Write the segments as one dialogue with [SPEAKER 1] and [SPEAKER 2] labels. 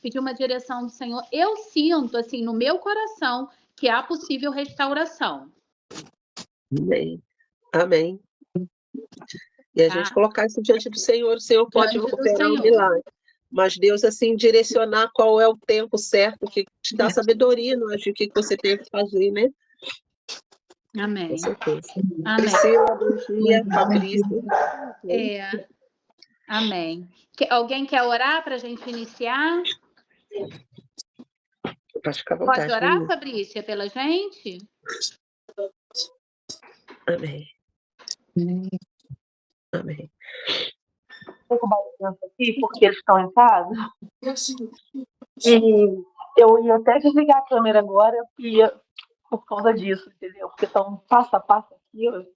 [SPEAKER 1] pedir uma direção do Senhor. Eu sinto, assim, no meu coração, que há possível restauração.
[SPEAKER 2] Amém. Amém. E a gente
[SPEAKER 1] Tá?
[SPEAKER 2] colocar isso diante do Senhor, o Senhor pode
[SPEAKER 1] Diante do
[SPEAKER 2] operar um
[SPEAKER 1] Senhor.
[SPEAKER 2] milagre. Mas Deus, assim, direcionar qual é o tempo certo, que te dá sabedoria, não acho, o que você tem que fazer, né?
[SPEAKER 1] Amém.
[SPEAKER 2] Com certeza.
[SPEAKER 1] Amém.
[SPEAKER 2] Priscila, bom dia. Fabrício.
[SPEAKER 1] Amém. Alguém quer orar para a gente iniciar?
[SPEAKER 2] Pode ficar à vontade.
[SPEAKER 1] Pode orar, Fabrícia, pela gente?
[SPEAKER 2] Amém. Amém.
[SPEAKER 3] Estou com bastante aqui, porque eles estão em casa. E eu ia até desligar a câmera agora, por causa disso, entendeu? Porque estão passo a passo aqui, eu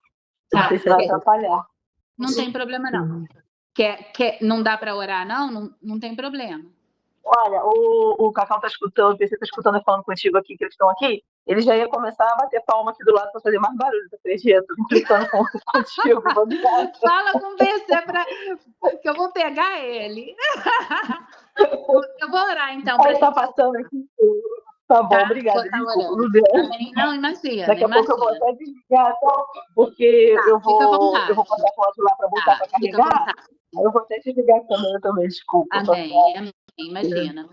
[SPEAKER 3] não sei se vai atrapalhar.
[SPEAKER 1] Não tem problema, não. Não dá para orar, não? Não tem problema.
[SPEAKER 3] Olha, o Cacau está escutando, o PC está escutando e falando contigo aqui, que eles estão aqui. Ele já ia começar a bater palma aqui do lado para fazer mais barulho, tá acredito? Implicando contigo.
[SPEAKER 1] Fala com o PC que eu vou pegar ele. Eu vou orar, então.
[SPEAKER 3] Ele está passando aqui. Tá bom, obrigada.
[SPEAKER 1] Não, imagina.
[SPEAKER 3] Daqui a pouco eu vou até desligar, porque eu vou passar com o outro lá para voltar para carregar. Aí eu vou até desligar a câmera também, desculpa.
[SPEAKER 1] Amém, imagina.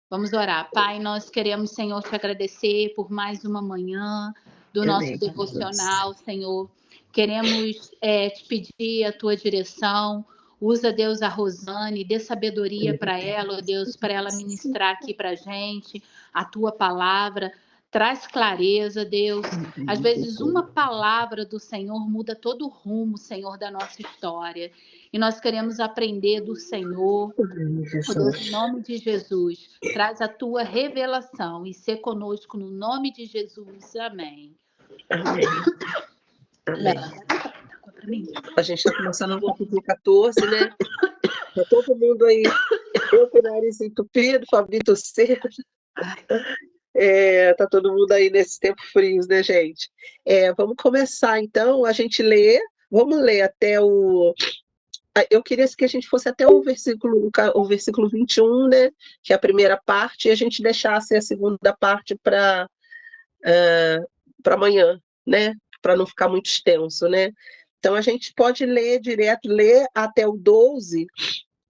[SPEAKER 1] Vamos orar. Pai, nós queremos, Senhor, te agradecer por mais uma manhã do nosso devocional, Senhor. Queremos te pedir a tua direção. Usa, Deus, a Rosane, dê sabedoria para ela, Deus, para ela ministrar aqui para a gente a tua palavra. Traz clareza, Deus. Às vezes, uma palavra do Senhor muda todo o rumo, Senhor, da nossa história. E nós queremos aprender do Senhor. Deus, em nome de Jesus, traz a tua revelação e ser conosco no nome de Jesus. Amém.
[SPEAKER 2] Amém. Amém. A gente está começando no capítulo 14, né? Tá todo mundo aí, eu com o nariz entupido, Fabito seco. Tá todo mundo aí nesses tempos frios, né, gente? Vamos começar, então, a gente lê, vamos ler até o... Eu queria que a gente fosse até o versículo 21, né, que é a primeira parte, e a gente deixasse a segunda parte para amanhã, né, para não ficar muito extenso, né. Então, a gente pode ler até o 12,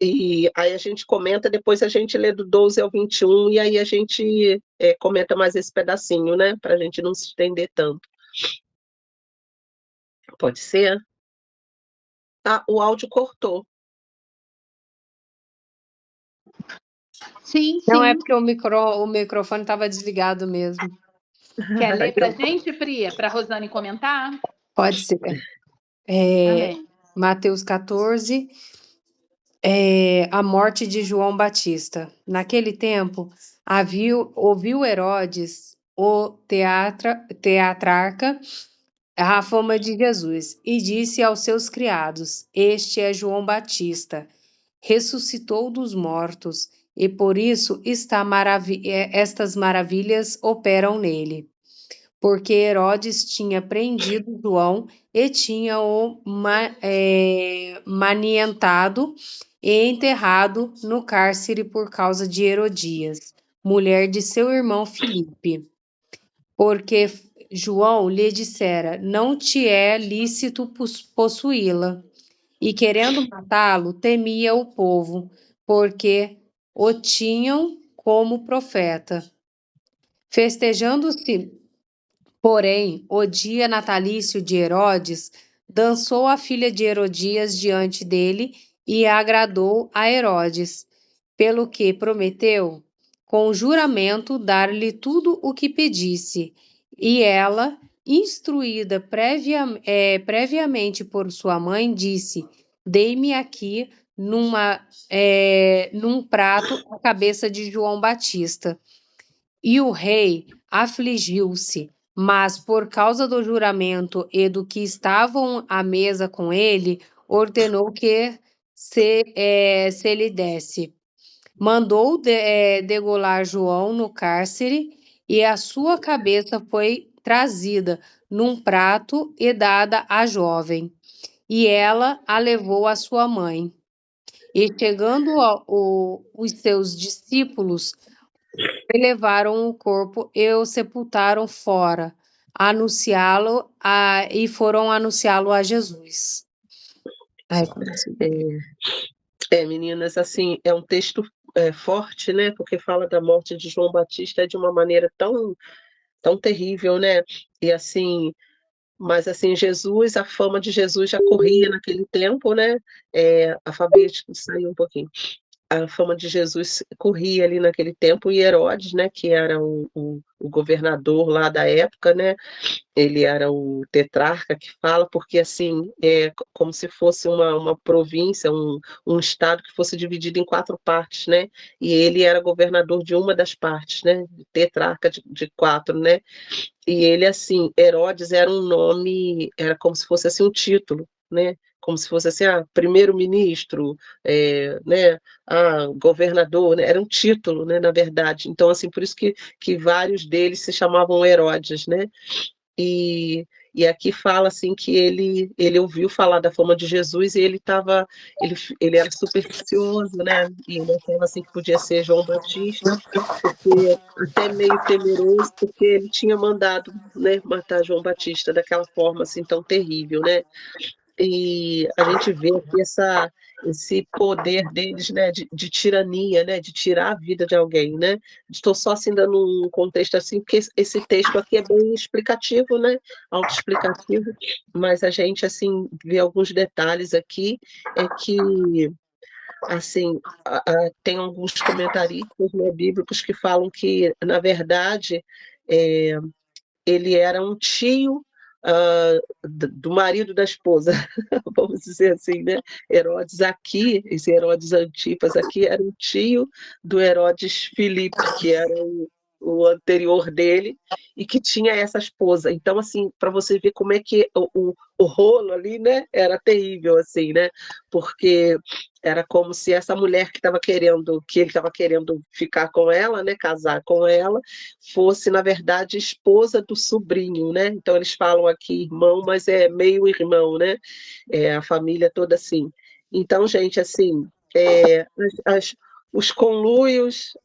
[SPEAKER 2] e aí a gente comenta, depois a gente lê do 12 ao 21, e aí a gente comenta mais esse pedacinho, né, para a gente não se estender tanto. Pode ser? O áudio cortou.
[SPEAKER 1] Sim.
[SPEAKER 4] Não, é porque o microfone estava desligado mesmo.
[SPEAKER 1] Quer ler para a gente, Pri, para a Rosane comentar?
[SPEAKER 4] Pode ser. Mateus 14, a morte de João Batista. Naquele tempo, ouviu Herodes, o tetrarca, a fama de Jesus, e disse aos seus criados: Este é João Batista, ressuscitou dos mortos, e por isso estas maravilhas operam nele. Porque Herodes tinha prendido João e tinha-o manientado e enterrado no cárcere por causa de Herodias, mulher de seu irmão Filipe. Porque João lhe dissera: não te é lícito possuí-la. E querendo matá-lo, temia o povo, porque o tinham como profeta. Festejando-se, porém, o dia natalício de Herodes, dançou a filha de Herodias diante dele e agradou a Herodes, pelo que prometeu, com juramento, dar-lhe tudo o que pedisse. E ela, instruída previamente por sua mãe, disse: dei-me aqui num prato a cabeça de João Batista. E o rei afligiu-se, mas por causa do juramento e do que estavam à mesa com ele, ordenou que se lhe desse. Mandou degolar João no cárcere, e a sua cabeça foi trazida num prato e dada à jovem, e ela a levou à sua mãe. E chegando os seus discípulos, levaram o corpo e o sepultaram fora, e foram anunciá-lo a Jesus. Ai,
[SPEAKER 2] Meninas, assim, é um texto forte, né? Porque fala da morte de João Batista de uma maneira tão terrível, né? E assim, mas assim, Jesus, a fama de Jesus já corria naquele tempo, né? A Fabi saiu um pouquinho. A fama de Jesus corria ali naquele tempo, e Herodes, né, que era o governador lá da época, né, ele era o tetrarca que fala, porque assim, é como se fosse uma província, um estado que fosse dividido em 4 partes, né, e ele era governador de uma das partes, né, tetrarca de 4, né, e ele, assim, Herodes era um nome, era como se fosse assim um título, né, como se fosse assim, primeiro-ministro, né, governador, né, era um título, né, na verdade. Então, assim, por isso que vários deles se chamavam Herodes, né, e, e aqui fala assim que ele ouviu falar da fama de Jesus, e ele era supersticioso, né? E ele achava assim que podia ser João Batista, porque até meio temeroso, porque ele tinha mandado, né, matar João Batista daquela forma assim tão terrível, né? E a gente vê aqui esse poder deles, né, de tirania, né, de tirar a vida de alguém, né. Estou só assim dando um contexto assim, porque esse texto aqui é bem explicativo, né, autoexplicativo, mas a gente assim vê alguns detalhes aqui, que assim, tem alguns comentaristas, né, bíblicos que falam que, na verdade, ele era um tio, do marido da esposa, vamos dizer assim, né? Herodes aqui, esse Herodes Antipas aqui, era um tio do Herodes Filipe, que era o anterior dele, e que tinha essa esposa. Então, assim, para você ver como é que o rolo ali, né, era terrível, assim, né? Porque era como se essa mulher que ele estava querendo ficar com ela, né, casar com ela, fosse, na verdade, esposa do sobrinho, né? Então eles falam aqui irmão, mas é meio irmão, né? A família toda assim. Então, gente, assim, os conluios,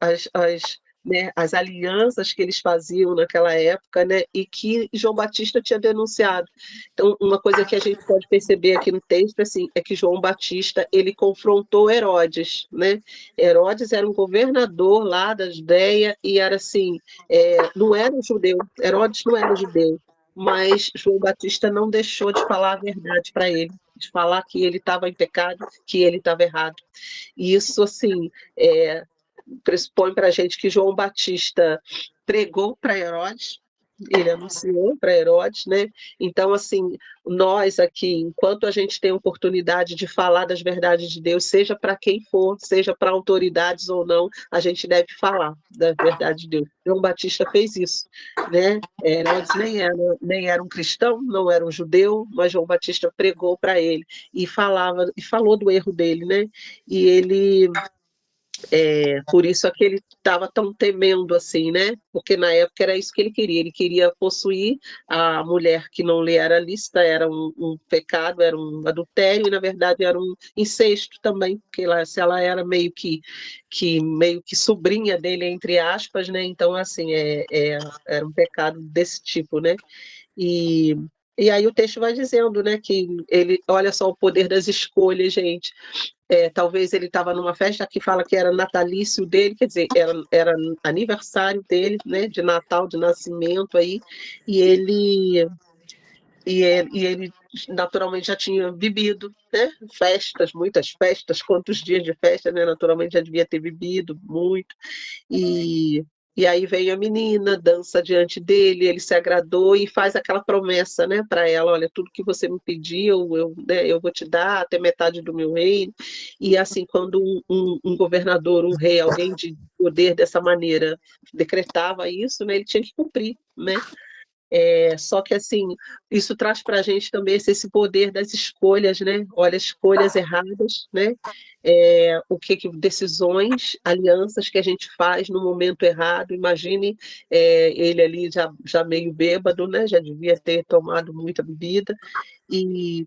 [SPEAKER 2] né, as alianças que eles faziam naquela época, né, e que João Batista tinha denunciado. Então, uma coisa que a gente pode perceber aqui no texto, assim, é que João Batista, ele confrontou Herodes, né? Herodes era um governador lá da Judéia, e era assim, não era um judeu, Herodes não era judeu, mas João Batista não deixou de falar a verdade para ele, de falar que ele estava em pecado, que ele estava errado. E isso, assim, pressupõe para a gente que João Batista pregou para Herodes, ele anunciou para Herodes, né? Então, assim, nós aqui, enquanto a gente tem oportunidade de falar das verdades de Deus, seja para quem for, seja para autoridades ou não, a gente deve falar da verdade de Deus. João Batista fez isso, né? Herodes nem era um cristão, não era um judeu, mas João Batista pregou para ele e falou do erro dele, né? E ele por isso é que ele estava tão temendo assim, né? Porque na época era isso que ele queria possuir a mulher que não lhe era lícita, era um pecado, era um adultério, e na verdade era um incesto também, porque se ela era meio que sobrinha dele, entre aspas, né? Então, assim, era um pecado desse tipo, né? E, e aí o texto vai dizendo, né, que ele, olha só o poder das escolhas, gente. Talvez ele estava numa festa que fala que era natalício dele, quer dizer, era aniversário dele, né, de Natal, de nascimento aí, e ele naturalmente já tinha bebido, né, festas, muitas festas, quantos dias de festa, né, naturalmente já devia ter bebido muito, e aí vem a menina, dança diante dele, ele se agradou e faz aquela promessa, né, para ela, olha, tudo que você me pediu, né, eu vou te dar até metade do meu reino. E assim, quando um governador, um rei, alguém de poder dessa maneira decretava isso, né, ele tinha que cumprir, né. Só que, assim, isso traz para a gente também esse poder das escolhas, né? Olha, escolhas erradas, né? Decisões, alianças que a gente faz no momento errado. Imagine ele ali já meio bêbado, né? Já devia ter tomado muita bebida e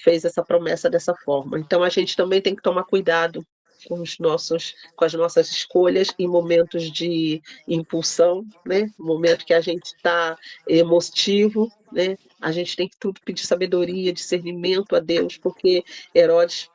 [SPEAKER 2] fez essa promessa dessa forma. Então, a gente também tem que tomar cuidado com as nossas escolhas em momentos de impulsão, né? Momento que a gente está emotivo, né? A gente tem que tudo pedir sabedoria, discernimento a Deus, porque Herodes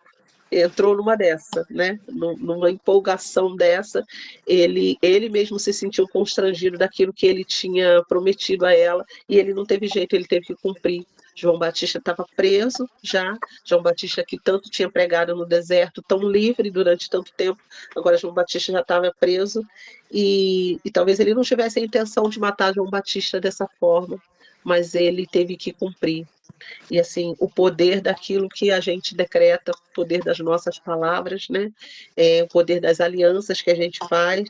[SPEAKER 2] entrou numa dessa, né? Numa empolgação dessa, ele mesmo se sentiu constrangido daquilo que ele tinha prometido a ela, e ele não teve jeito, ele teve que cumprir. João Batista estava preso já, João Batista que tanto tinha pregado no deserto, tão livre durante tanto tempo, agora João Batista já estava preso, e talvez ele não tivesse a intenção de matar João Batista dessa forma, mas ele teve que cumprir. E assim, o poder daquilo que a gente decreta, o poder das nossas palavras, né? O poder das alianças que a gente faz,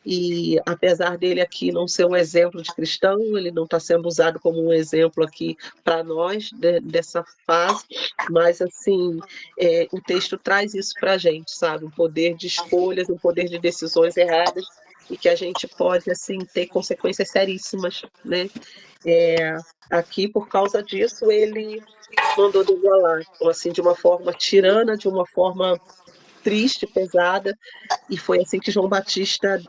[SPEAKER 2] e apesar dele aqui não ser um exemplo de cristão, ele não está sendo usado como um exemplo aqui para nós, dessa fase, mas assim, o texto traz isso para a gente, sabe? Um poder de escolhas, um poder de decisões erradas, e que a gente pode, assim, ter consequências seríssimas, né? Aqui, por causa disso, ele mandou degolar, então, assim, de uma forma tirana, de uma forma triste, pesada, e foi assim que João Batista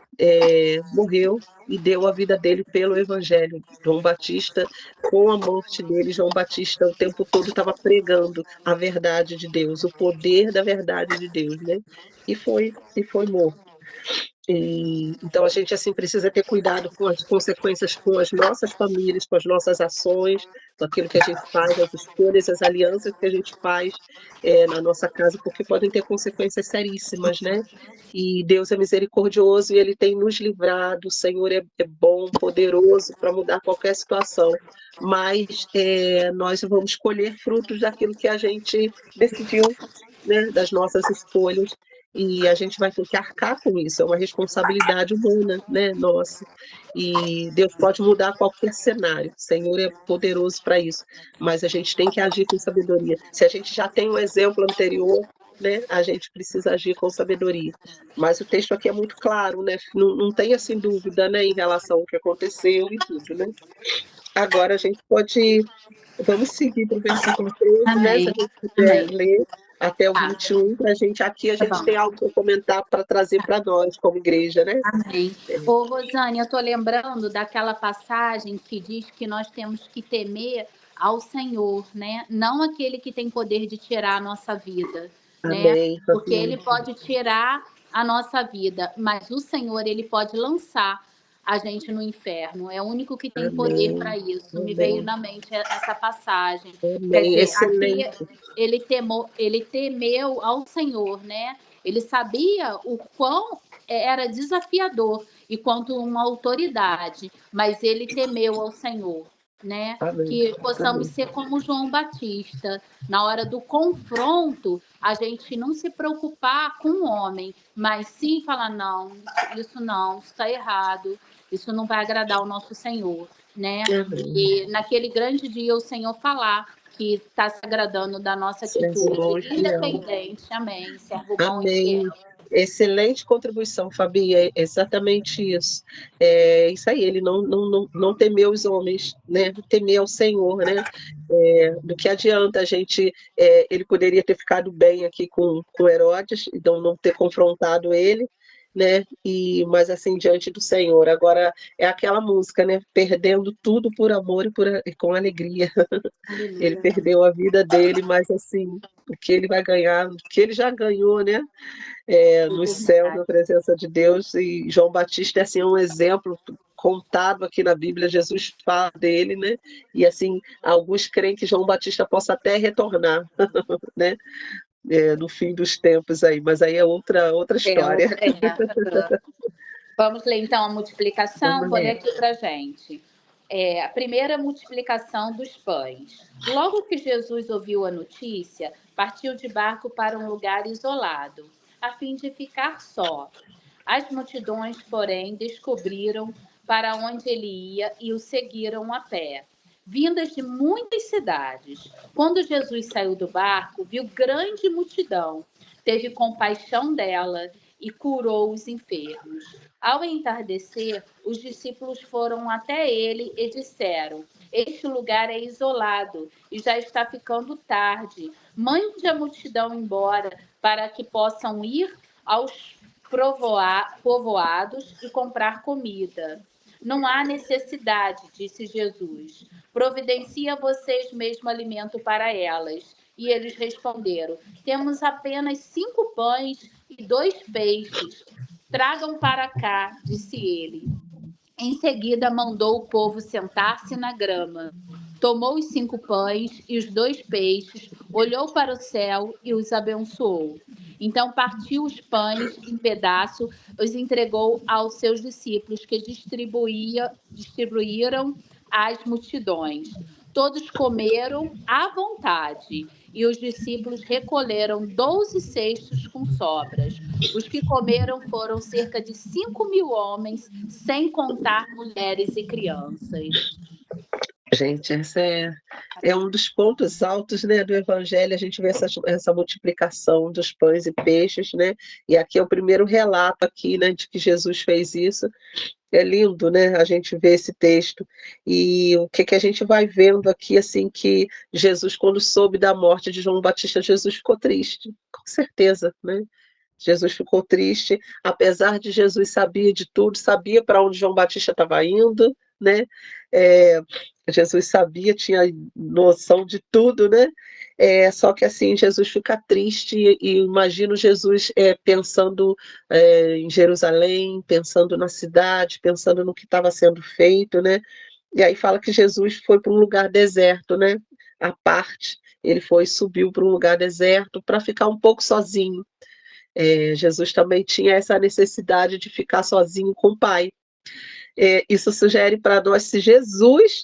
[SPEAKER 2] morreu e deu a vida dele pelo Evangelho. João Batista, com a morte dele, João Batista o tempo todo estava pregando a verdade de Deus, o poder da verdade de Deus, né? E foi morto. Então a gente assim precisa ter cuidado com as consequências com as nossas famílias, com as nossas ações, com aquilo que a gente faz, as escolhas, as alianças que a gente faz na nossa casa, porque podem ter consequências seríssimas, né? E Deus é misericordioso e Ele tem nos livrado, o Senhor é bom, poderoso para mudar qualquer situação, mas nós vamos colher frutos daquilo que a gente decidiu, né? Das nossas escolhas. E a gente vai ter que arcar com isso, é uma responsabilidade humana, né, nossa. E Deus pode mudar qualquer cenário, o Senhor é poderoso para isso, mas a gente tem que agir com sabedoria. Se a gente já tem um exemplo anterior, né, a gente precisa agir com sabedoria. Mas o texto aqui é muito claro, né, não tem assim dúvida, né, em relação ao que aconteceu e tudo, né. Agora a gente pode, vamos seguir para o versículo 13, né, se a gente puder ler até o 21, para a gente tem algo para comentar, para trazer para nós, como igreja, né?
[SPEAKER 1] Amém. Ô, Rosane, eu estou lembrando daquela passagem que diz que nós temos que temer ao Senhor, né? Não aquele que tem poder de tirar a nossa vida,
[SPEAKER 2] Amém.
[SPEAKER 1] né? Porque ele pode tirar a nossa vida, mas o Senhor, ele pode lançar a gente no inferno. É o único que tem poder para isso. Me veio na mente essa passagem.
[SPEAKER 2] Amém.
[SPEAKER 1] Quer dizer,
[SPEAKER 2] Excelente.
[SPEAKER 1] aqui ele temeu ao Senhor, né? Ele sabia o quão era desafiador e quanto uma autoridade, mas ele temeu ao Senhor, né?
[SPEAKER 2] Amém.
[SPEAKER 1] Que possamos ser como João Batista, na hora do confronto, a gente não se preocupar com o homem, mas sim falar, não, isso está errado, isso não vai agradar o nosso Senhor, né? E naquele grande dia o Senhor falar que está se agradando da nossa atitude, independente, amém, servo bom e fiel.
[SPEAKER 2] Excelente contribuição, Fabi, é exatamente isso. Isso aí, ele não temeu os homens, né? Temeu o Senhor, né? Do que adianta a gente, ele poderia ter ficado bem aqui com Herodes, então não ter confrontado ele, né? Mas assim, diante do Senhor. Agora, é aquela música, né? Perdendo tudo por amor e com alegria. Ele perdeu a vida dele, mas assim, o que ele vai ganhar, o que ele já ganhou, né? Nos céus, na presença de Deus, e João Batista é assim, um exemplo contado aqui na Bíblia, Jesus fala dele, né? E assim, alguns creem que João Batista possa até retornar, né? No fim dos tempos aí, mas aí é outra história.
[SPEAKER 1] Vamos ler então a multiplicação, vou ler aqui para gente. A primeira multiplicação dos pães. Logo que Jesus ouviu a notícia, partiu de barco para um lugar isolado, a fim de ficar só. As multidões, porém, descobriram para onde ele ia e o seguiram a pé, vindas de muitas cidades. Quando Jesus saiu do barco, viu grande multidão, teve compaixão dela e curou os enfermos. Ao entardecer, os discípulos foram até ele e disseram: este lugar é isolado e já está ficando tarde. Mande a multidão embora para que possam ir aos povoados e comprar comida. Não há necessidade, disse Jesus. Providencia vocês mesmo alimento para elas. E eles responderam: temos apenas 5 pães e 2 peixes. Tragam para cá, disse ele. Em seguida, mandou o povo sentar-se na grama. Tomou os 5 pães e os 2 peixes, olhou para o céu e os abençoou. Então partiu os pães em pedaços, os entregou aos seus discípulos, que distribuíram às multidões. Todos comeram à vontade, e os discípulos recolheram 12 cestos com sobras. Os que comeram foram cerca de 5.000 homens, sem contar mulheres e crianças.
[SPEAKER 2] Gente, esse é um dos pontos altos, né, do Evangelho. A gente vê essa multiplicação dos pães e peixes, né? E aqui é o primeiro relato aqui, né, de que Jesus fez isso. É lindo, né, a gente vê esse texto. E o que a gente vai vendo aqui, assim, que Jesus, quando soube da morte de João Batista, Jesus ficou triste, com certeza, né? Jesus ficou triste, apesar de Jesus sabia de tudo, sabia para onde João Batista estava indo, né? Jesus sabia, tinha noção de tudo, né? Só que assim, Jesus fica triste e imagino Jesus pensando em Jerusalém, pensando na cidade, pensando no que estava sendo feito, né? E aí fala que Jesus foi para um lugar deserto, né? À parte, ele subiu para um lugar deserto para ficar um pouco sozinho. Jesus também tinha essa necessidade de ficar sozinho com o Pai. Isso sugere para nós, se Jesus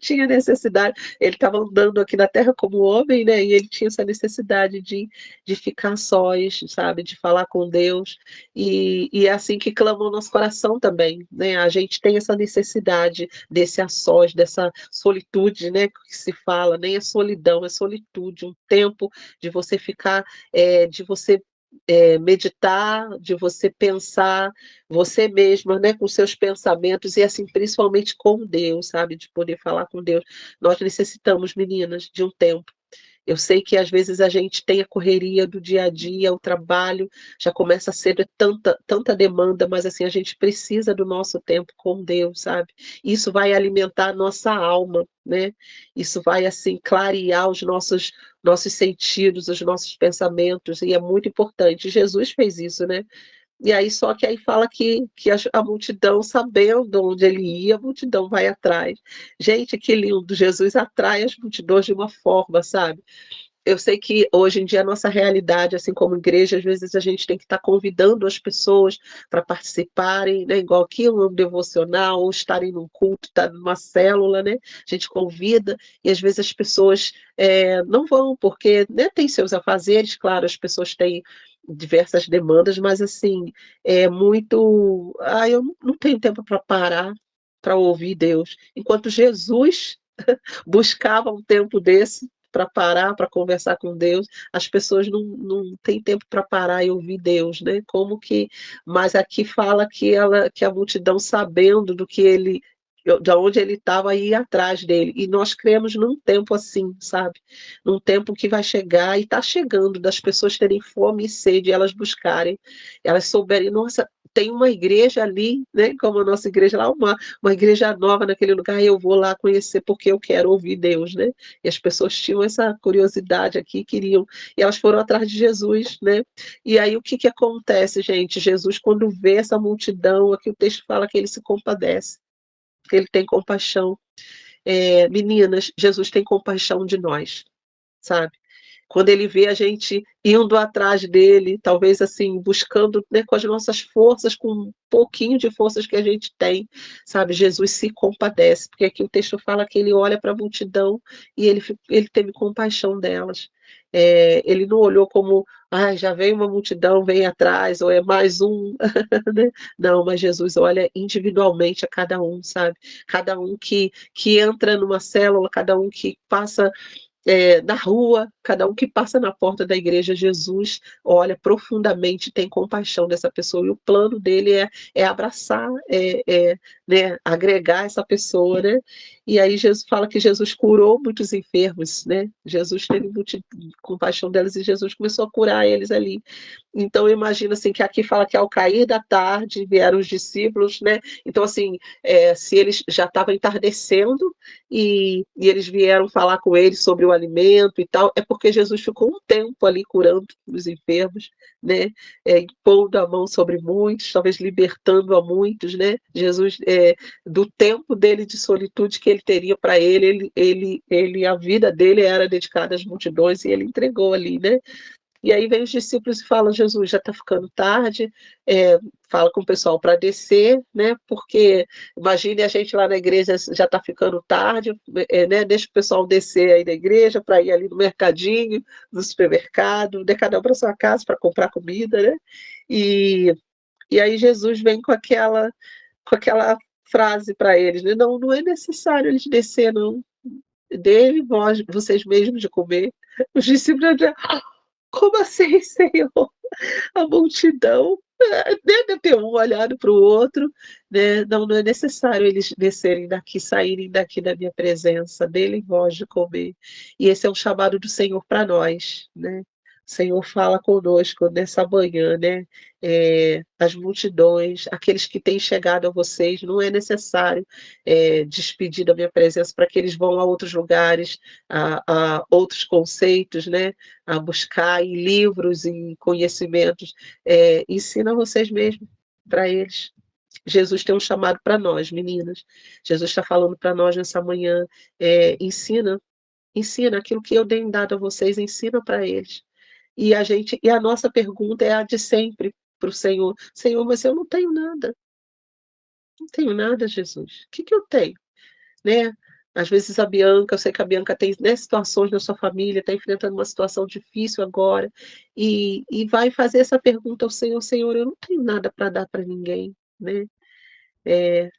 [SPEAKER 2] tinha necessidade, ele estava andando aqui na Terra como homem, né, e ele tinha essa necessidade de ficar sós, sabe, de falar com Deus, e é assim que clama o nosso coração também, né, a gente tem essa necessidade desse a sós, dessa solitude, né, que se fala, nem é solidão, é solitude, um tempo de você ficar, de você meditar, de você pensar você mesma, né, com seus pensamentos e assim, principalmente com Deus, sabe, de poder falar com Deus. Nós necessitamos, meninas, de um tempo. Eu sei que às vezes a gente tem a correria do dia a dia, o trabalho já começa a ser tanta demanda, mas assim, a gente precisa do nosso tempo com Deus, sabe? Isso vai alimentar a nossa alma, né? Isso vai assim clarear os nossos sentidos, os nossos pensamentos, e é muito importante. Jesus fez isso, né? E aí, só que aí fala que a multidão, sabendo onde ele ia, a multidão vai atrás. Gente, que lindo, Jesus atrai as multidões de uma forma, sabe? Eu sei que hoje em dia a nossa realidade, assim como igreja, às vezes a gente tem que estar convidando as pessoas para participarem, né? Igual aqui um devocional, ou estarem num culto, estar numa célula, né? A gente convida, e às vezes as pessoas não vão, porque, né, tem seus afazeres, claro, as pessoas têm diversas demandas, mas assim, é muito. Eu não tenho tempo para parar para ouvir Deus. Enquanto Jesus buscava um tempo desse para parar, para conversar com Deus, as pessoas não têm tempo para parar e ouvir Deus, né? Como que. Mas aqui fala que a multidão, sabendo do que ele, de onde ele estava, ia atrás dele. E nós cremos num tempo assim, sabe? Num tempo que vai chegar, e está chegando, das pessoas terem fome e sede, elas buscarem, elas souberem, nossa, tem uma igreja ali, né? Como a nossa igreja lá, uma igreja nova naquele lugar, e eu vou lá conhecer porque eu quero ouvir Deus, né? E as pessoas tinham essa curiosidade aqui, queriam, e elas foram atrás de Jesus, né? E aí o que acontece, gente? Jesus, quando vê essa multidão, aqui o texto fala que ele se compadece, que ele tem compaixão. Meninas, Jesus tem compaixão de nós, sabe? Quando ele vê a gente indo atrás dele, talvez assim, buscando, né, com as nossas forças, com um pouquinho de forças que a gente tem, sabe? Jesus se compadece, porque aqui o texto fala que ele olha para a multidão e ele teve compaixão delas. Ele não olhou como, já veio uma multidão, vem atrás, ou é mais um, né? Não, mas Jesus olha individualmente a cada um, sabe? Cada um que entra numa célula, cada um que passa na rua, cada um que passa na porta da igreja, Jesus olha profundamente, tem compaixão dessa pessoa, e o plano dele é abraçar, né, agregar essa pessoa, né? E aí Jesus fala que Jesus curou muitos enfermos, né? Jesus teve compaixão delas e Jesus começou a curar eles ali. Então eu imagino, assim, que aqui fala que ao cair da tarde vieram os discípulos, né? Então, assim, se eles já estavam entardecendo e eles vieram falar com eles sobre o alimento e tal, é porque Jesus ficou um tempo ali curando os enfermos, né? Impondo a mão sobre muitos, talvez libertando a muitos, né? Jesus, do tempo dele de solitude que ele teria para ele, a vida dele era dedicada às multidões e ele entregou ali, né? E aí vem os discípulos e falam, Jesus, já está ficando tarde, fala com o pessoal para descer, né? Porque imagine a gente lá na igreja, já está ficando tarde, né? Deixa o pessoal descer aí da igreja para ir ali no mercadinho, no supermercado, de cada um para sua casa para comprar comida, né? E aí Jesus vem com aquela frase para eles, né? Não, não é necessário eles descer, não. Dê vocês mesmos de comer. Os discípulos dizem, como assim, Senhor? A multidão, deve ter um olhado para o outro, né? Não, não é necessário eles descerem daqui, saírem daqui da minha presença, dele voz de comer. E esse é um chamado do Senhor para nós, né? O Senhor fala conosco nessa manhã, né? As multidões, aqueles que têm chegado a vocês, não é necessário despedir da minha presença para que eles vão a outros lugares, a outros conceitos, né? A buscar em livros, em conhecimentos, ensina vocês mesmos para eles. Jesus tem um chamado para nós, meninas. Jesus está falando para nós nessa manhã, ensina aquilo que eu tenho dado a vocês, ensina para eles. E a nossa pergunta é a de sempre para o Senhor: Senhor, mas eu não tenho nada. Não tenho nada, Jesus. O que eu tenho? Né? Às vezes a Bianca, eu sei que a Bianca tem, né, situações na sua família, está enfrentando uma situação difícil agora, e vai fazer essa pergunta ao Senhor: Senhor, eu não tenho nada para dar para ninguém, né?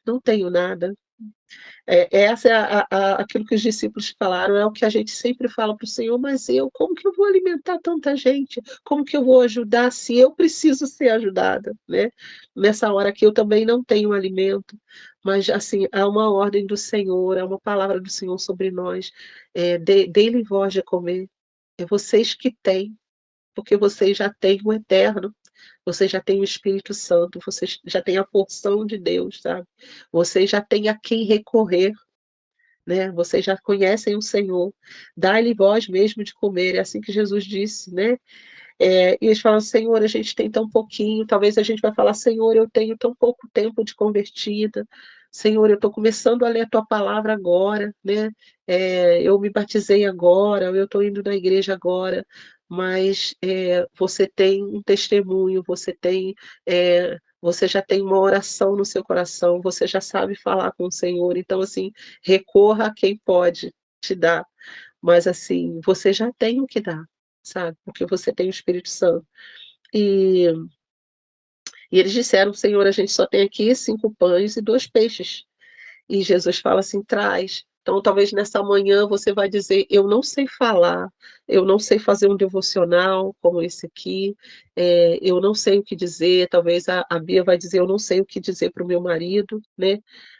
[SPEAKER 2] Não tenho nada. Essa é aquilo que os discípulos falaram, é o que a gente sempre fala para o Senhor, mas como que eu vou alimentar tanta gente? Como que eu vou ajudar se eu preciso ser ajudada, né? Nessa hora que eu também não tenho alimento, mas assim, há uma ordem do Senhor, há uma palavra do Senhor sobre nós, dê-lhe voz de comer, é vocês que têm, porque vocês já têm o eterno, vocês já têm o Espírito Santo, vocês já têm a porção de Deus, sabe? Vocês já têm a quem recorrer, né? Vocês já conhecem o Senhor, dá-lhe voz mesmo de comer, é assim que Jesus disse, né? E eles falam: Senhor, a gente tem tão pouquinho, talvez a gente vai falar: Senhor, eu tenho tão pouco tempo de convertida, Senhor, eu estou começando a ler a Tua palavra agora, né? Eu me batizei agora, eu estou indo na igreja agora, mas você tem um testemunho, você já tem uma oração no seu coração, você já sabe falar com o Senhor, então, assim, recorra a quem pode te dar, mas, assim, você já tem o que dar, sabe, porque você tem o Espírito Santo. E eles disseram: Senhor, a gente só tem aqui 5 pães e 2 peixes. E Jesus fala assim: traz. Então, talvez nessa manhã você vai dizer: eu não sei falar, eu não sei fazer um devocional como esse aqui, eu não sei o que dizer. Talvez a Bia vai dizer: eu não sei o que dizer para o meu marido, né?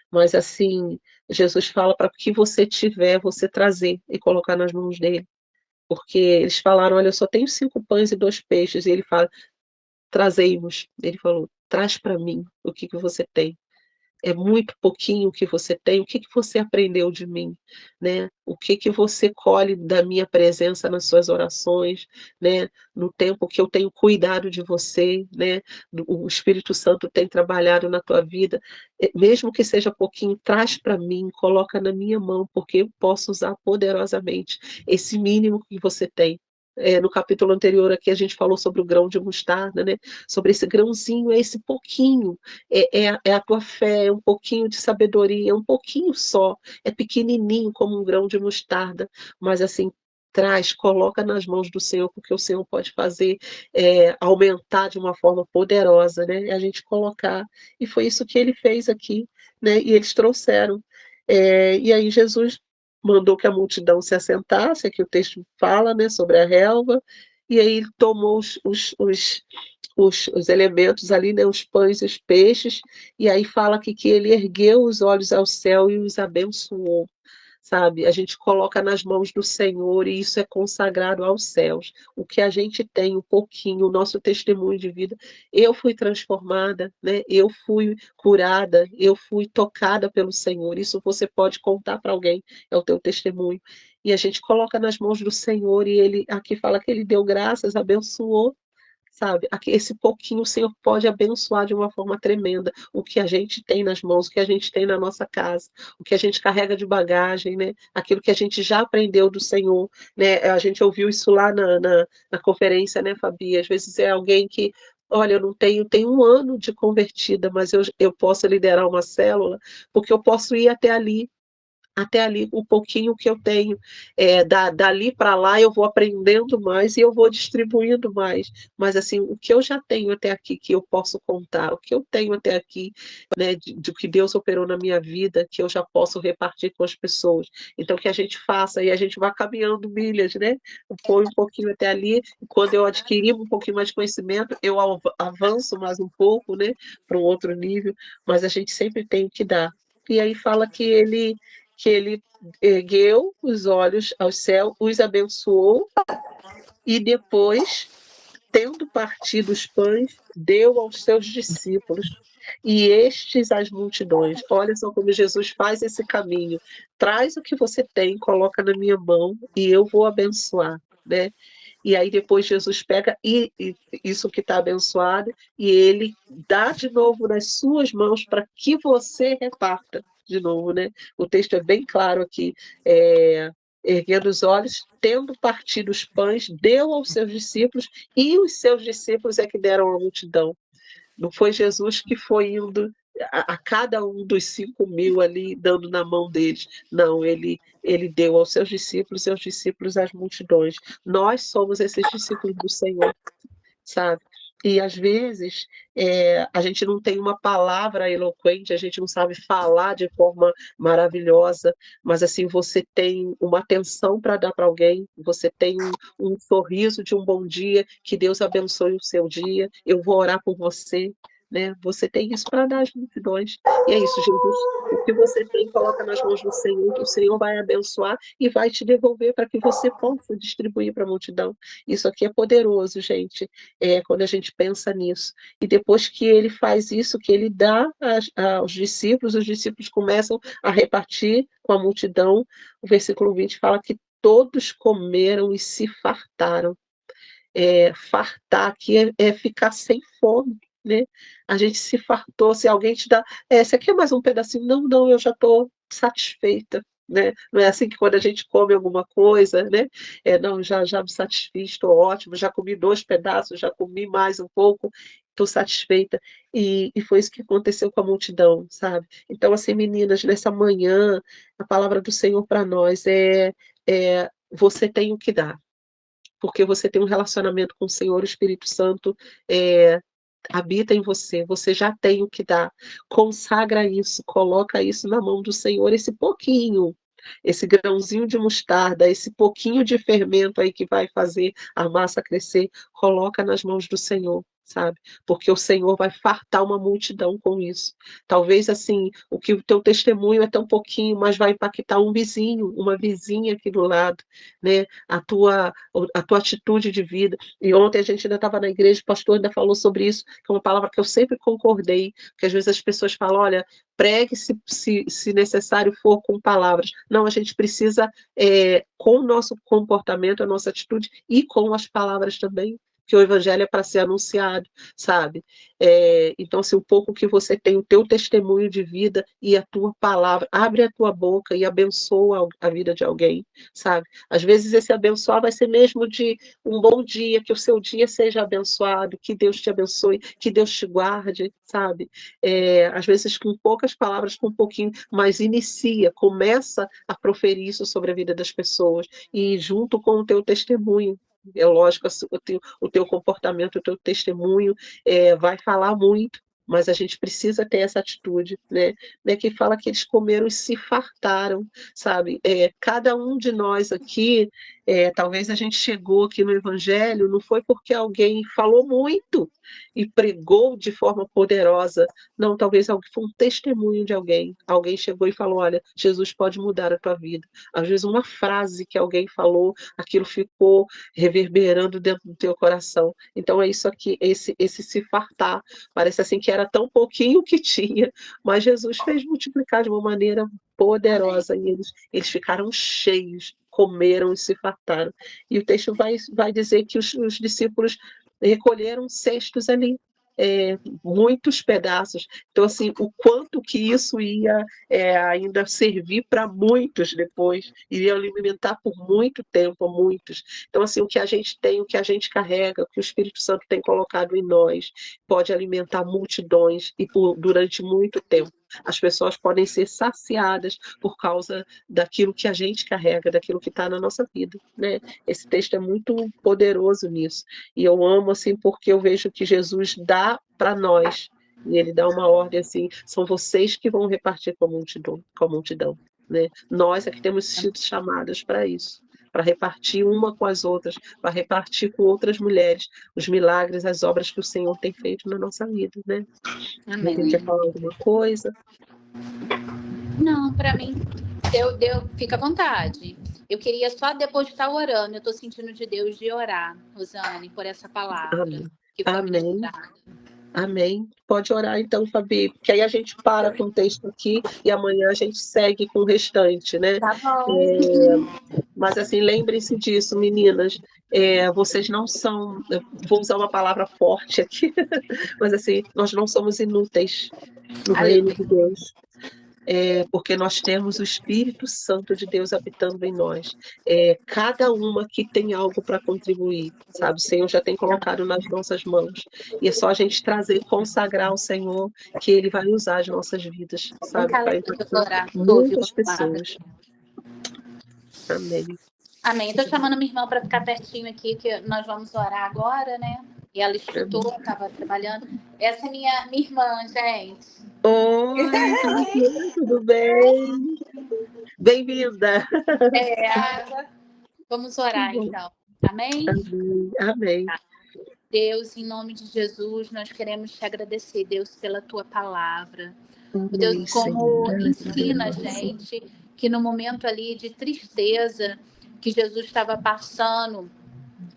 [SPEAKER 2] Mas assim, Jesus fala para o que você tiver, você trazer e colocar nas mãos dele. Porque eles falaram: olha, eu só tenho 5 pães e 2 peixes. E ele fala: trazei-mos. Ele falou: traz para mim o que você tem. É muito pouquinho o que você tem, o que você aprendeu de mim, né? O que você colhe da minha presença nas suas orações, né? No tempo que eu tenho cuidado de você, né? O Espírito Santo tem trabalhado na tua vida, mesmo que seja pouquinho, traz para mim, coloca na minha mão, porque eu posso usar poderosamente esse mínimo que você tem. No capítulo anterior aqui a gente falou sobre o grão de mostarda, né? Sobre esse grãozinho, é esse pouquinho, é a tua fé, é um pouquinho de sabedoria, é um pouquinho só, é pequenininho como um grão de mostarda, mas assim, traz, coloca nas mãos do Senhor, porque o Senhor pode fazer aumentar de uma forma poderosa, né? A gente colocar. E foi isso que ele fez aqui, né? E eles trouxeram. E aí Jesus mandou que a multidão se assentasse, aqui o texto fala, né, sobre a relva, e aí ele tomou os elementos ali, né, os pães e os peixes, e aí fala que ele ergueu os olhos ao céu e os abençoou, sabe? A gente coloca nas mãos do Senhor e isso é consagrado aos céus. O que a gente tem, um pouquinho, o nosso testemunho de vida. Eu fui transformada, né? Eu fui curada, eu fui tocada pelo Senhor. Isso você pode contar para alguém, é o teu testemunho. E a gente coloca nas mãos do Senhor e ele aqui fala que ele deu graças, abençoou, sabe? Aqui, esse pouquinho o Senhor pode abençoar de uma forma tremenda o que a gente tem nas mãos, o que a gente tem na nossa casa, o que a gente carrega de bagagem, né? Aquilo que a gente já aprendeu do Senhor, né? A gente ouviu isso lá na conferência, né, Fabi? Às vezes é alguém que, olha, eu não tenho um ano de convertida, mas eu posso liderar uma célula, porque eu posso ir até ali um pouquinho que eu tenho, dali para lá eu vou aprendendo mais e eu vou distribuindo mais, mas assim, o que eu já tenho até aqui que eu posso contar, o que eu tenho até aqui, né, de que Deus operou na minha vida, que eu já posso repartir com as pessoas, então que a gente faça e a gente vai caminhando milhas, né, foi um pouquinho até ali, e quando eu adquirir um pouquinho mais de conhecimento, eu avanço mais um pouco, né, para um outro nível, mas a gente sempre tem que dar. E aí fala que ele ergueu os olhos ao céu, os abençoou e depois, tendo partido os pães, deu aos seus discípulos e estes às multidões. Olha só como Jesus faz esse caminho. Traz o que você tem, coloca na minha mão e eu vou abençoar, né? E aí depois Jesus pega isso que está abençoado e ele dá de novo nas suas mãos para que você reparta de novo, né? O texto é bem claro aqui, erguendo os olhos, tendo partido os pães, deu aos seus discípulos e os seus discípulos é que deram à multidão. Não foi Jesus que foi indo a cada um dos 5.000 ali, dando na mão deles. Não, ele deu aos seus discípulos às multidões. Nós somos esses discípulos do Senhor, sabe? E às vezes a gente não tem uma palavra eloquente, a gente não sabe falar de forma maravilhosa, mas assim, você tem uma atenção para dar para alguém, você tem um sorriso de um bom dia, que Deus abençoe o seu dia, eu vou orar por você, né? Você tem isso para dar às multidões. E é isso, Jesus. O que você tem, coloca nas mãos do Senhor, que o Senhor vai abençoar e vai te devolver para que você possa distribuir para a multidão. Isso aqui é poderoso, gente, quando a gente pensa nisso. E depois que ele faz isso, que ele dá aos discípulos, os discípulos começam a repartir com a multidão. O versículo 20 fala que todos comeram e se fartaram. Fartar aqui é ficar sem fome, né? A gente se fartou, se alguém te dá, você quer mais um pedacinho? Não, eu já estou satisfeita, né? Não é assim que quando a gente come alguma coisa, né? Não, já me satisfiz, estou ótimo, já comi 2 pedaços, já comi mais um pouco, estou satisfeita. E foi isso que aconteceu com a multidão, sabe? Então, assim, meninas, nessa manhã, a palavra do Senhor para nós você tem o que dar, porque você tem um relacionamento com o Senhor, o Espírito Santo habita em você, você já tem o que dar, consagra isso, coloca isso na mão do Senhor, esse pouquinho, esse grãozinho de mostarda, esse pouquinho de fermento aí que vai fazer a massa crescer, coloca nas mãos do Senhor, sabe? Porque o Senhor vai fartar uma multidão com isso. Talvez assim, o teu testemunho é tão pouquinho, mas vai impactar um vizinho, uma vizinha aqui do lado, né? A tua atitude de vida. E ontem a gente ainda estava na igreja, o pastor ainda falou sobre isso, que é uma palavra que eu sempre concordei, que às vezes as pessoas falam, olha, pregue se necessário for com palavras. Não, a gente precisa, com o nosso comportamento, a nossa atitude e com as palavras também, que o evangelho é para ser anunciado, sabe? Então, assim, um pouco que você tem o teu testemunho de vida e a tua palavra, abre a tua boca e abençoa a vida de alguém, sabe? Às vezes esse abençoar vai ser mesmo de um bom dia, que o seu dia seja abençoado, que Deus te abençoe, que Deus te guarde, sabe? Às vezes com poucas palavras, com um pouquinho, mas começa a proferir isso sobre a vida das pessoas, e junto com o teu testemunho, é lógico, o teu comportamento, o teu testemunho vai falar muito, mas a gente precisa ter essa atitude, né? Que fala que eles comeram e se fartaram, sabe? Cada um de nós aqui, talvez a gente chegou aqui no Evangelho, não foi porque alguém falou muito e pregou de forma poderosa, não, talvez foi um testemunho de alguém. Alguém chegou e falou, olha, Jesus pode mudar a tua vida. Às vezes uma frase que alguém falou, aquilo ficou reverberando dentro do teu coração. Então é isso aqui, esse se fartar. Parece assim que era tão pouquinho que tinha, mas Jesus fez multiplicar de uma maneira poderosa, e eles ficaram cheios, comeram e se fartaram. E o texto vai dizer que os discípulos recolheram cestos ali, muitos pedaços. Então, assim, o quanto que isso ia ainda servir para muitos depois, iria alimentar por muito tempo, muitos. Então, assim, o que a gente tem, o que a gente carrega, o que o Espírito Santo tem colocado em nós, pode alimentar multidões e durante muito tempo. As pessoas podem ser saciadas por causa daquilo que a gente carrega, daquilo que está na nossa vida, né? Esse texto é muito poderoso nisso. E eu amo, assim, porque eu vejo que Jesus dá para nós, e ele dá uma ordem assim, são vocês que vão repartir com a multidão, né? Nós é que temos sido chamadas para isso, para repartir uma com as outras, para repartir com outras mulheres os milagres, as obras que o Senhor tem feito na nossa vida, né?
[SPEAKER 1] Amém.
[SPEAKER 2] Você quer falar alguma coisa?
[SPEAKER 1] Não, para mim, fica à vontade. Eu queria só depois de estar orando, eu estou sentindo de Deus de orar, Rosane, por essa palavra.
[SPEAKER 2] Amém.
[SPEAKER 1] Que foi
[SPEAKER 2] Amém.
[SPEAKER 1] ministrada.
[SPEAKER 2] Amém. Pode orar então, Fabi, porque aí a gente para com o texto aqui e amanhã a gente segue com o restante, né?
[SPEAKER 1] Tá bom.
[SPEAKER 2] Mas assim, lembrem-se disso, meninas. Vocês não são, eu vou usar uma palavra forte aqui, mas assim, nós não somos inúteis no reino de Deus. Porque nós temos o Espírito Santo de Deus habitando em nós. Cada uma que tem algo para contribuir, sabe? O Senhor já tem colocado nas nossas mãos. E é só a gente trazer, consagrar ao Senhor, que Ele vai usar as nossas vidas, sabe? Para impactar muitas pessoas. Amém.
[SPEAKER 1] Amém. Estou chamando minha irmã para ficar pertinho aqui, que nós vamos orar agora, né? E ela escutou, estava trabalhando. Essa é minha irmã, gente.
[SPEAKER 2] Oi, tudo bem? Bem-vinda.
[SPEAKER 1] Vamos orar, então. Amém?
[SPEAKER 2] Amém.
[SPEAKER 1] Deus, em nome de Jesus, nós queremos te agradecer, Deus, pela tua palavra. Deus, como ensina a gente que no momento ali de tristeza que Jesus estava passando,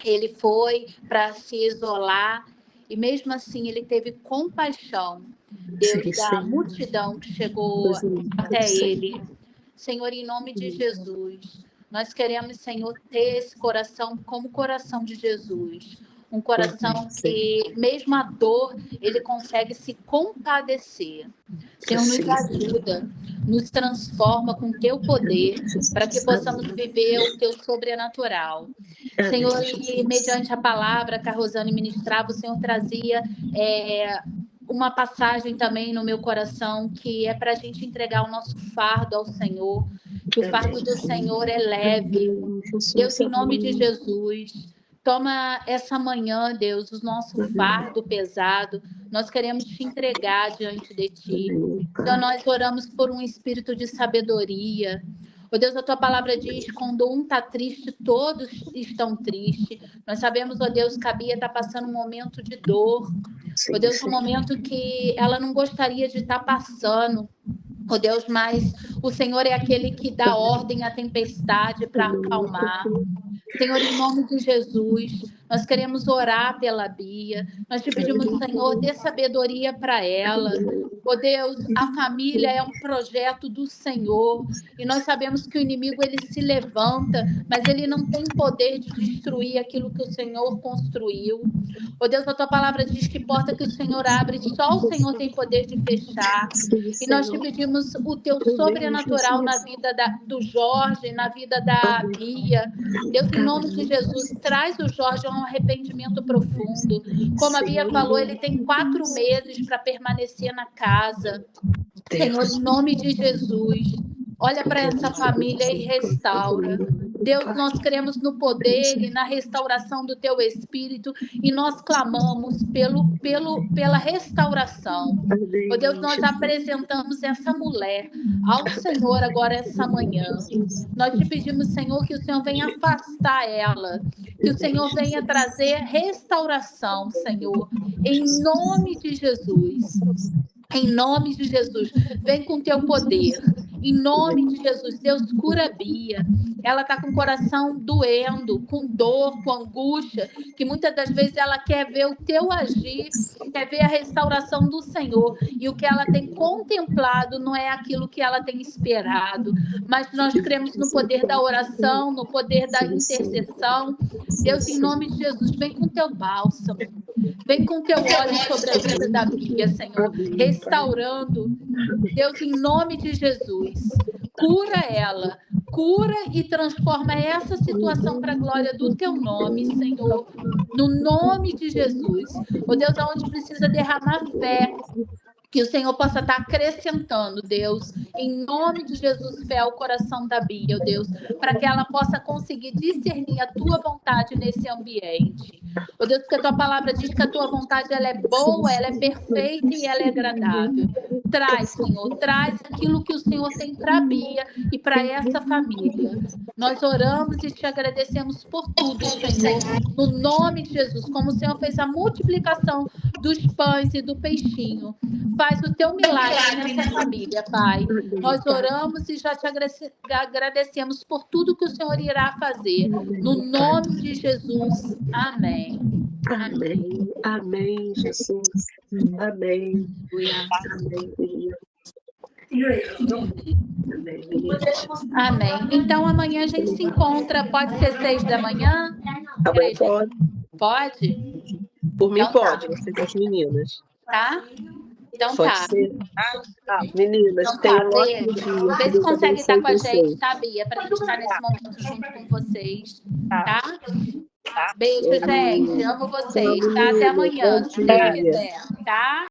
[SPEAKER 1] ele foi para se isolar e mesmo assim ele teve compaixão, Deus, da multidão que chegou até ele. Senhor, em nome de Jesus, nós queremos, Senhor, ter esse coração como o coração de Jesus. Um coração que, mesmo a dor, ele consegue se compadecer. Senhor, nos ajuda, nos transforma com o teu poder, para que possamos viver o teu sobrenatural. Senhor, e mediante a palavra que a Rosane ministrava, o Senhor trazia uma passagem também no meu coração, que é para a gente entregar o nosso fardo ao Senhor, que o fardo do Senhor é leve. Deus, em nome de Jesus, toma essa manhã, Deus, o nosso fardo pesado. Nós queremos te entregar diante de ti. Então, nós oramos por um espírito de sabedoria. Oh Deus, a tua palavra diz, quando um está triste, todos estão tristes. Nós sabemos, oh Deus, que a Bia está passando um momento de dor. Oh Deus, um momento que ela não gostaria de estar passando. Oh Deus, mas o Senhor é aquele que dá ordem à tempestade para acalmar. Senhor, em nome de Jesus, Nós queremos orar pela Bia. Nós te pedimos, Senhor, dê sabedoria para ela. Oh Deus, a família é um projeto do Senhor. E nós sabemos que o inimigo, ele se levanta, mas ele não tem poder de destruir aquilo que o Senhor construiu. Oh Deus, a tua palavra diz que porta que o Senhor abre, só o Senhor tem poder de fechar. E nós te pedimos o teu sobrenatural na vida do Jorge, na vida da Bia. Deus, em nome de Jesus, traz o Jorge a um arrependimento profundo. Como a Bia falou, ele tem 4 meses para permanecer na casa. Senhor, em nome de Jesus, olha para essa família e restaura. Deus, nós cremos no poder e na restauração do teu Espírito e nós clamamos pela restauração. Oh Deus, nós apresentamos essa mulher ao Senhor agora essa manhã. Nós te pedimos, Senhor, que o Senhor venha afastar ela, que o Senhor venha trazer restauração, Senhor, em nome de Jesus. Em nome de Jesus, vem com teu poder. Em nome de Jesus, Deus, cura a Bia. Ela está com o coração doendo, com dor, com angústia, que muitas das vezes ela quer ver o teu agir, quer ver a restauração do Senhor. E o que ela tem contemplado não é aquilo que ela tem esperado. Mas nós cremos no poder da oração, no poder da intercessão. Deus, em nome de Jesus, vem com teu bálsamo. Vem com teu óleo sobre a vida da Bia, Senhor, restaurando. Deus, em nome de Jesus, cura ela, cura e transforma essa situação para a glória do teu nome, Senhor, no nome de Jesus. Oh Deus, aonde precisa derramar fé, que o Senhor possa estar acrescentando, Deus, em nome de Jesus, fé ao coração da Bia, Deus, para que ela possa conseguir discernir a tua vontade nesse ambiente. Oh Deus, porque a tua palavra diz que a tua vontade ela é boa, ela é perfeita e ela é agradável. Traz, Senhor, traz aquilo que o Senhor tem para a Bia e para essa família. Nós oramos e te agradecemos por tudo, Senhor, no nome de Jesus, como o Senhor fez a multiplicação dos pães e do peixinho. Faz o teu milagre nessa família, Pai. Nós oramos e já te agradecemos por tudo que o Senhor irá fazer. No nome de Jesus. Amém.
[SPEAKER 2] Amém. Amém, Jesus. Amém.
[SPEAKER 1] Amém. Então, amanhã a gente se encontra. Pode ser 6 da manhã?
[SPEAKER 2] Amanhã pode.
[SPEAKER 1] Pode?
[SPEAKER 2] Por mim
[SPEAKER 1] Então,
[SPEAKER 2] pode,
[SPEAKER 1] tá.
[SPEAKER 2] você com as meninas.
[SPEAKER 1] Tá? Então
[SPEAKER 2] Pode
[SPEAKER 1] tá.
[SPEAKER 2] ser. Meninas,
[SPEAKER 1] Então
[SPEAKER 2] tenham
[SPEAKER 1] tá,
[SPEAKER 2] um ótimo
[SPEAKER 1] beijo.
[SPEAKER 2] dia.
[SPEAKER 1] Vê se
[SPEAKER 2] Deus
[SPEAKER 1] consegue estar com a
[SPEAKER 2] abençoe
[SPEAKER 1] gente,
[SPEAKER 2] vocês.
[SPEAKER 1] tá, Bia? Pra gente estar nesse momento junto com vocês. Tá? Beijo, gente. Amo vocês, tá? Até amanhã, se Deus quiser. Tá?